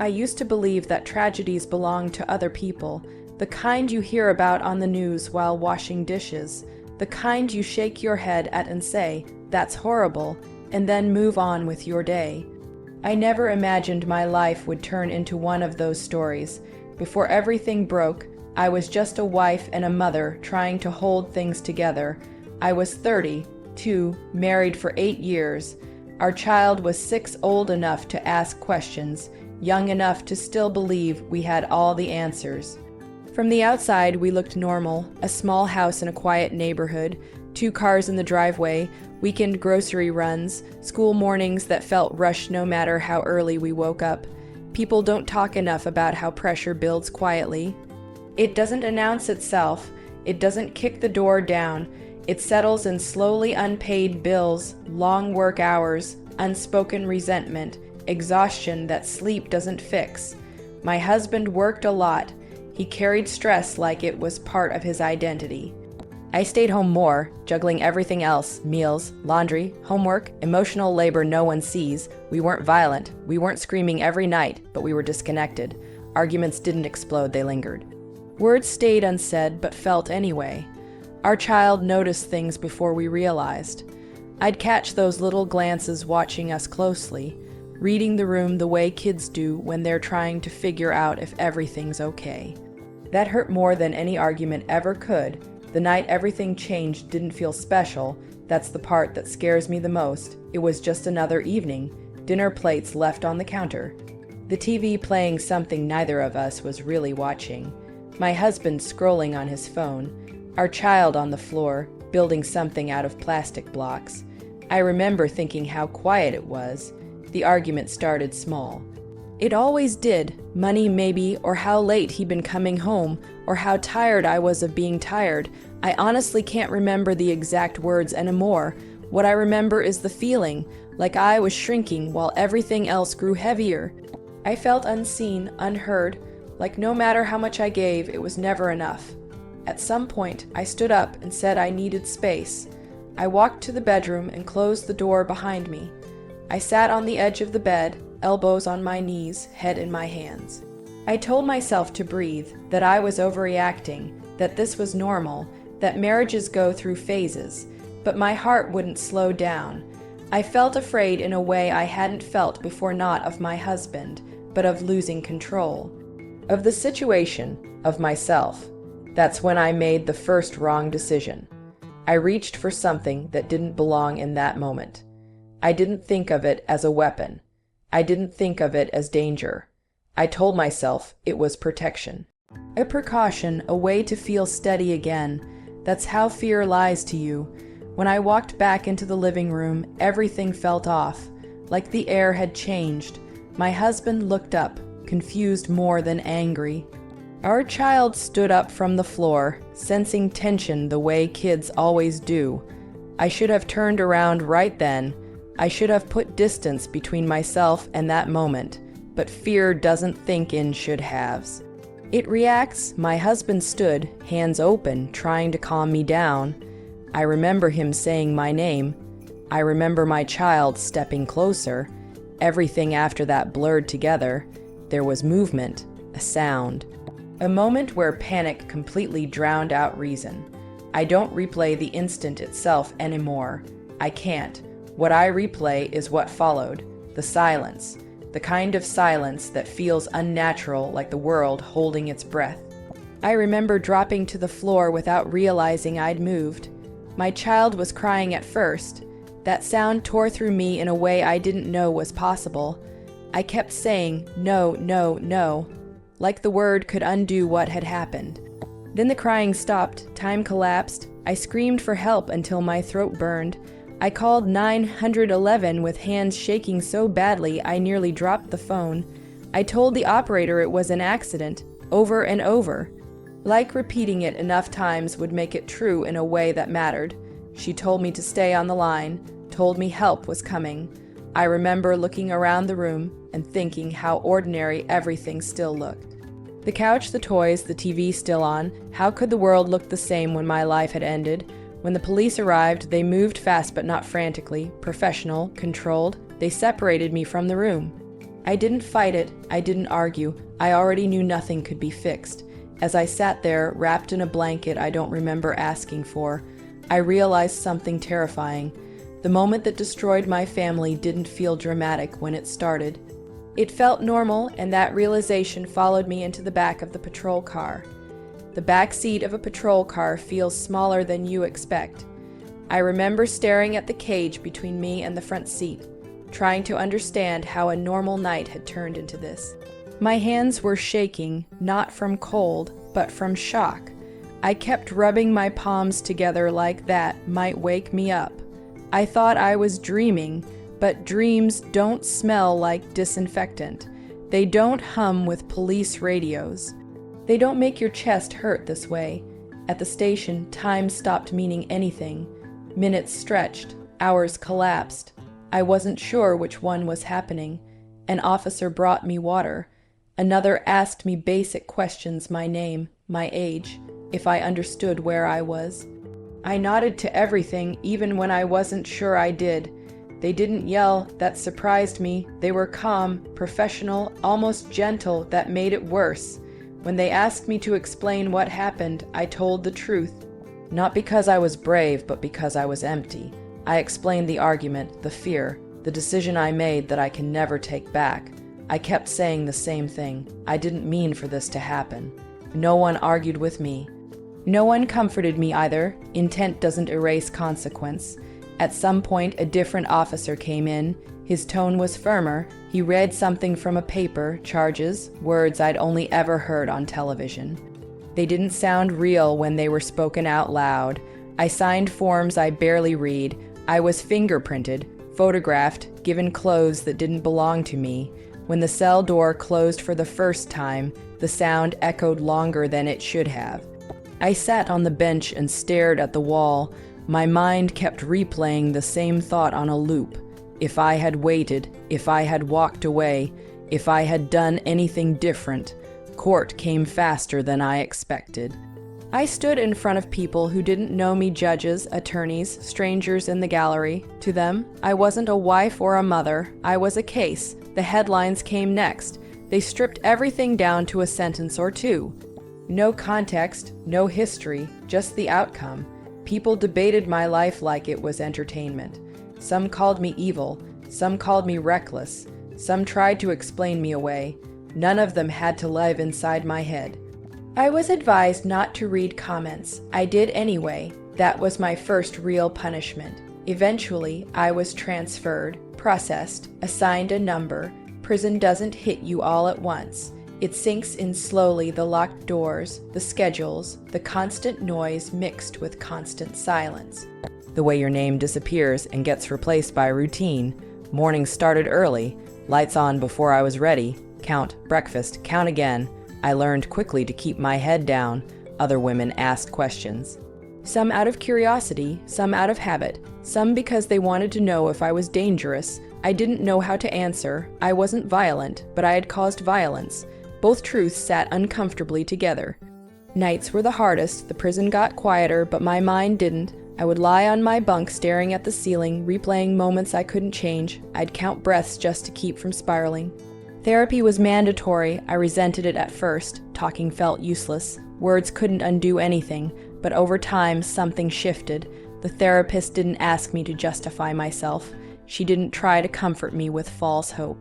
I used to believe that tragedies belonged to other people, the kind you hear about on the news while washing dishes, the kind you shake your head at and say, "That's horrible," and then move on with your day. I never imagined my life would turn into one of those stories. Before everything broke, I was just a wife and a mother trying to hold things together. I was 32, married for 8 years. Our child was 6, old enough to ask questions, young enough to still believe we had all the answers. From the outside, we looked normal, a small house in a quiet neighborhood, 2 cars in the driveway, weekend grocery runs, school mornings that felt rushed no matter how early we woke up. People don't talk enough about how pressure builds quietly. It doesn't announce itself. It doesn't kick the door down. It settles in slowly unpaid bills, long work hours, unspoken resentment, exhaustion that sleep doesn't fix. My husband worked a lot. He carried stress like it was part of his identity. I stayed home more, juggling everything else: meals, laundry, homework, emotional labor no one sees. We weren't violent. We weren't screaming every night, but we were disconnected. Arguments didn't explode, they lingered. Words stayed unsaid, but felt anyway. Our child noticed things before we realized. I'd catch those little glances watching us closely, reading the room the way kids do when they're trying to figure out if everything's okay. That hurt more than any argument ever could. The night everything changed didn't feel special. That's the part that scares me the most. It was just another evening, dinner plates left on the counter, the TV playing something neither of us was really watching, my husband scrolling on his phone, our child on the floor, building something out of plastic blocks. I remember thinking how quiet it was. The argument started small. It always did. Money, maybe, or how late he'd been coming home, or how tired I was of being tired. I honestly can't remember the exact words anymore. What I remember is the feeling, like I was shrinking while everything else grew heavier. I felt unseen, unheard, like no matter how much I gave, it was never enough. At some point, I stood up and said I needed space. I walked to the bedroom and closed the door behind me. I sat on the edge of the bed, elbows on my knees, head in my hands. I told myself to breathe, that I was overreacting, that this was normal, that marriages go through phases, but my heart wouldn't slow down. I felt afraid in a way I hadn't felt before, not of my husband, but of losing control. Of the situation, of myself. That's when I made the first wrong decision. I reached for something that didn't belong in that moment. I didn't think of it as a weapon. I didn't think of it as danger. I told myself it was protection. A precaution, a way to feel steady again. That's how fear lies to you. When I walked back into the living room, everything felt off, like the air had changed. My husband looked up, confused more than angry. Our child stood up from the floor, sensing tension the way kids always do. I should have turned around right then. I should have put distance between myself and that moment, but fear doesn't think in should-haves. It reacts. My husband stood, hands open, trying to calm me down. I remember him saying my name. I remember my child stepping closer. Everything after that blurred together. There was movement, a sound. A moment where panic completely drowned out reason. I don't replay the instant itself anymore. I can't. What I replay is what followed, the silence, the kind of silence that feels unnatural, like the world holding its breath. I remember dropping to the floor without realizing I'd moved. My child was crying at first. That sound tore through me in a way I didn't know was possible. I kept saying, "No, no, no," like the word could undo what had happened. Then the crying stopped, time collapsed. I screamed for help until my throat burned. I called 911 with hands shaking so badly I nearly dropped the phone. I told the operator it was an accident, over and over. Like repeating it enough times would make it true in a way that mattered. She told me to stay on the line, told me help was coming. I remember looking around the room and thinking how ordinary everything still looked. The couch, the toys, the TV still on. How could the world look the same when my life had ended? When the police arrived, they moved fast but not frantically, professional, controlled. They separated me from the room. I didn't fight it, I didn't argue, I already knew nothing could be fixed. As I sat there, wrapped in a blanket I don't remember asking for, I realized something terrifying. The moment that destroyed my family didn't feel dramatic when it started. It felt normal, and that realization followed me into the back of the patrol car. The back seat of a patrol car feels smaller than you expect. I remember staring at the cage between me and the front seat, trying to understand how a normal night had turned into this. My hands were shaking, not from cold, but from shock. I kept rubbing my palms together like that might wake me up. I thought I was dreaming, but dreams don't smell like disinfectant. They don't hum with police radios. They don't make your chest hurt this way. At the station, time stopped meaning anything. Minutes stretched, hours collapsed. I wasn't sure which one was happening. An officer brought me water. Another asked me basic questions: my name, my age, if I understood where I was. I nodded to everything, even when I wasn't sure I did. They didn't yell, that surprised me. They were calm, professional, almost gentle, that made it worse. When they asked me to explain what happened, I told the truth. Not because I was brave, but because I was empty. I explained the argument, the fear, the decision I made that I can never take back. I kept saying the same thing. I didn't mean for this to happen. No one argued with me. No one comforted me either. Intent doesn't erase consequence. At some point, a different officer came in. His tone was firmer. He read something from a paper, charges, words I'd only ever heard on television. They didn't sound real when they were spoken out loud. I signed forms I barely read. I was fingerprinted, photographed, given clothes that didn't belong to me. When the cell door closed for the first time, the sound echoed longer than it should have. I sat on the bench and stared at the wall. My mind kept replaying the same thought on a loop. If I had waited, if I had walked away, if I had done anything different, court came faster than I expected. I stood in front of people who didn't know me: judges, attorneys, strangers in the gallery. To them, I wasn't a wife or a mother. I was a case. The headlines came next. They stripped everything down to a sentence or two. No context, no history, just the outcome. People debated my life like it was entertainment. Some called me evil, some called me reckless, some tried to explain me away. None of them had to live inside my head. I was advised not to read comments. I did anyway. That was my first real punishment. Eventually, I was transferred, processed, assigned a number. Prison doesn't hit you all at once. It sinks in slowly: the locked doors, the schedules, the constant noise mixed with constant silence. The way your name disappears and gets replaced by routine. Morning started early, lights on before I was ready. Count, breakfast, count again. I learned quickly to keep my head down. Other women asked questions. Some out of curiosity, some out of habit, some because they wanted to know if I was dangerous. I didn't know how to answer. I wasn't violent, but I had caused violence. Both truths sat uncomfortably together. Nights were the hardest. The prison got quieter, but my mind didn't. I would lie on my bunk staring at the ceiling, replaying moments I couldn't change. I'd count breaths just to keep from spiraling. Therapy was mandatory. I resented it at first. Talking felt useless. Words couldn't undo anything, but over time something shifted. The therapist didn't ask me to justify myself. She didn't try to comfort me with false hope.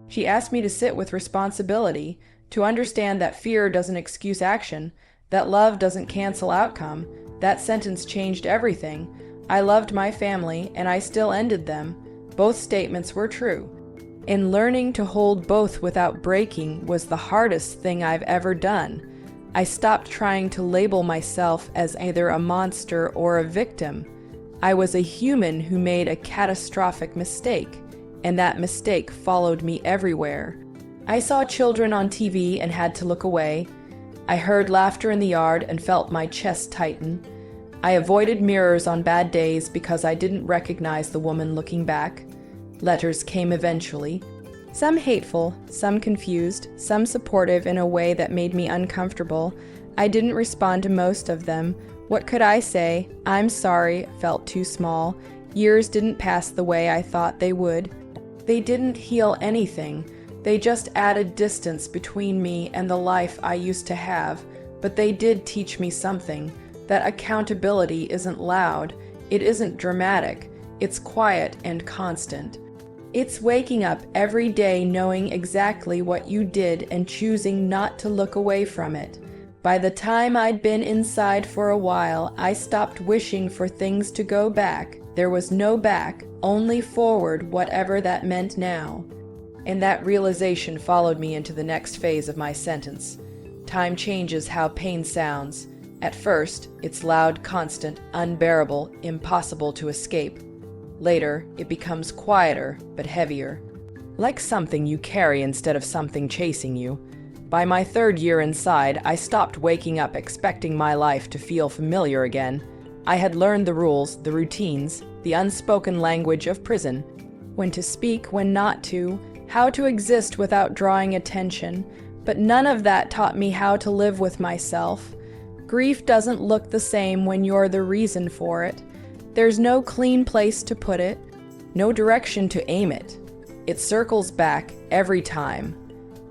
She asked me to sit with responsibility, to understand that fear doesn't excuse action, that love doesn't cancel outcome. That sentence changed everything. I loved my family, and I still ended them. Both statements were true. And learning to hold both without breaking was the hardest thing I've ever done. I stopped trying to label myself as either a monster or a victim. I was a human who made a catastrophic mistake, and that mistake followed me everywhere. I saw children on TV and had to look away. I heard laughter in the yard and felt my chest tighten. I avoided mirrors on bad days because I didn't recognize the woman looking back. Letters came eventually. Some hateful, some confused, some supportive in a way that made me uncomfortable. I didn't respond to most of them. What could I say? I'm sorry felt too small. Years didn't pass the way I thought they would. They didn't heal anything. They just added distance between me and the life I used to have, but they did teach me something, that accountability isn't loud, it isn't dramatic, it's quiet and constant. It's waking up every day knowing exactly what you did and choosing not to look away from it. By the time I'd been inside for a while, I stopped wishing for things to go back. There was no back, only forward, whatever that meant now. And that realization followed me into the next phase of my sentence. Time changes how pain sounds. At first, it's loud, constant, unbearable, impossible to escape. Later, it becomes quieter, but heavier. Like something you carry instead of something chasing you. By my 3rd year inside, I stopped waking up expecting my life to feel familiar again. I had learned the rules, the routines, the unspoken language of prison. When to speak, when not to, how to exist without drawing attention. But none of that taught me how to live with myself. Grief doesn't look the same when you're the reason for it. There's no clean place to put it, no direction to aim it. It circles back every time.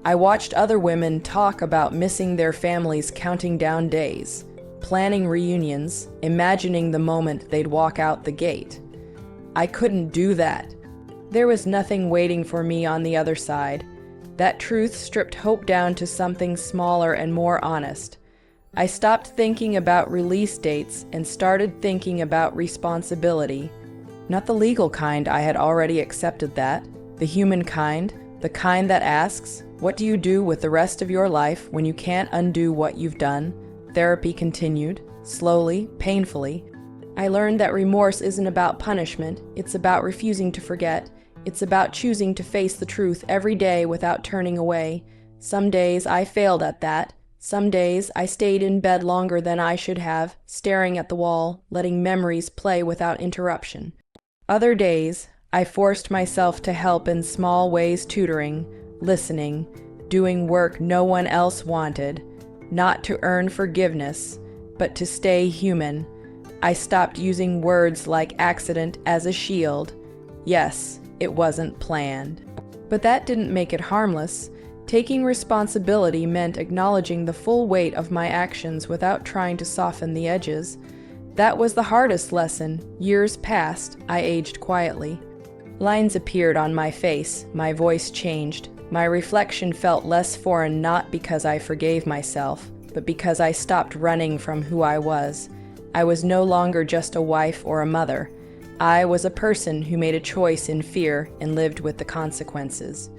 I watched other women talk about missing their families, counting down days, planning reunions, imagining the moment they'd walk out the gate. I couldn't do that. There was nothing waiting for me on the other side. That truth stripped hope down to something smaller and more honest. I stopped thinking about release dates and started thinking about responsibility. Not the legal kind, I had already accepted that. The human kind, the kind that asks, what do you do with the rest of your life when you can't undo what you've done? Therapy continued, slowly, painfully. I learned that remorse isn't about punishment, it's about refusing to forget. It's about choosing to face the truth every day without turning away. Some days I failed at that. Some days I stayed in bed longer than I should have, staring at the wall, letting memories play without interruption. Other days, I forced myself to help in small ways, tutoring, listening, doing work no one else wanted, not to earn forgiveness, but to stay human. I stopped using words like accident as a shield. Yes, it wasn't planned. But that didn't make it harmless. Taking responsibility meant acknowledging the full weight of my actions without trying to soften the edges. That was the hardest lesson. Years passed, I aged quietly. Lines appeared on my face, my voice changed. My reflection felt less foreign, not because I forgave myself, but because I stopped running from who I was. I was no longer just a wife or a mother. I was a person who made a choice in fear and lived with the consequences.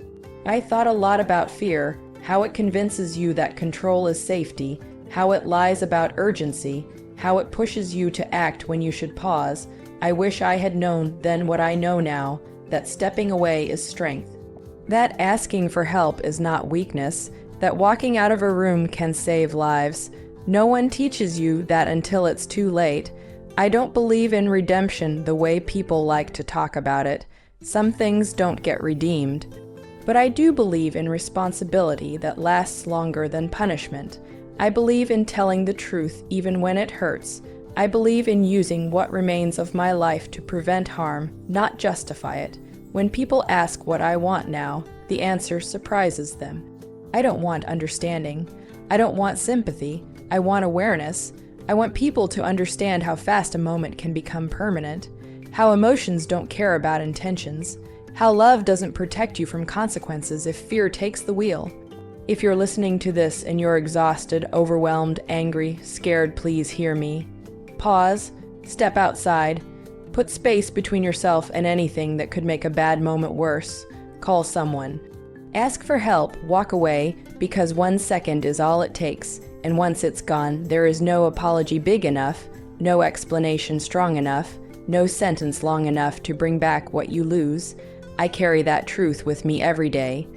I thought a lot about fear, how it convinces you that control is safety, how it lies about urgency, how it pushes you to act when you should pause. I wish I had known then what I know now, that stepping away is strength. That asking for help is not weakness, that walking out of a room can save lives. No one teaches you that until it's too late. I don't believe in redemption the way people like to talk about it. Some things don't get redeemed. But I do believe in responsibility that lasts longer than punishment. I believe in telling the truth even when it hurts. I believe in using what remains of my life to prevent harm, not justify it. When people ask what I want now, the answer surprises them. I don't want understanding. I don't want sympathy. I want awareness. I want people to understand how fast a moment can become permanent, how emotions don't care about intentions, how love doesn't protect you from consequences if fear takes the wheel. If you're listening to this and you're exhausted, overwhelmed, angry, scared, please hear me. Pause, step outside, put space between yourself and anything that could make a bad moment worse. Call someone. Ask for help, walk away, because 1 second is all it takes. And once it's gone, there is no apology big enough, no explanation strong enough, no sentence long enough to bring back what you lose. I carry that truth with me every day,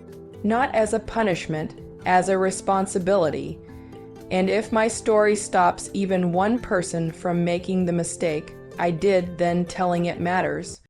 not as a punishment, as a responsibility. And if my story stops even one person from making the mistake I did, then telling it matters.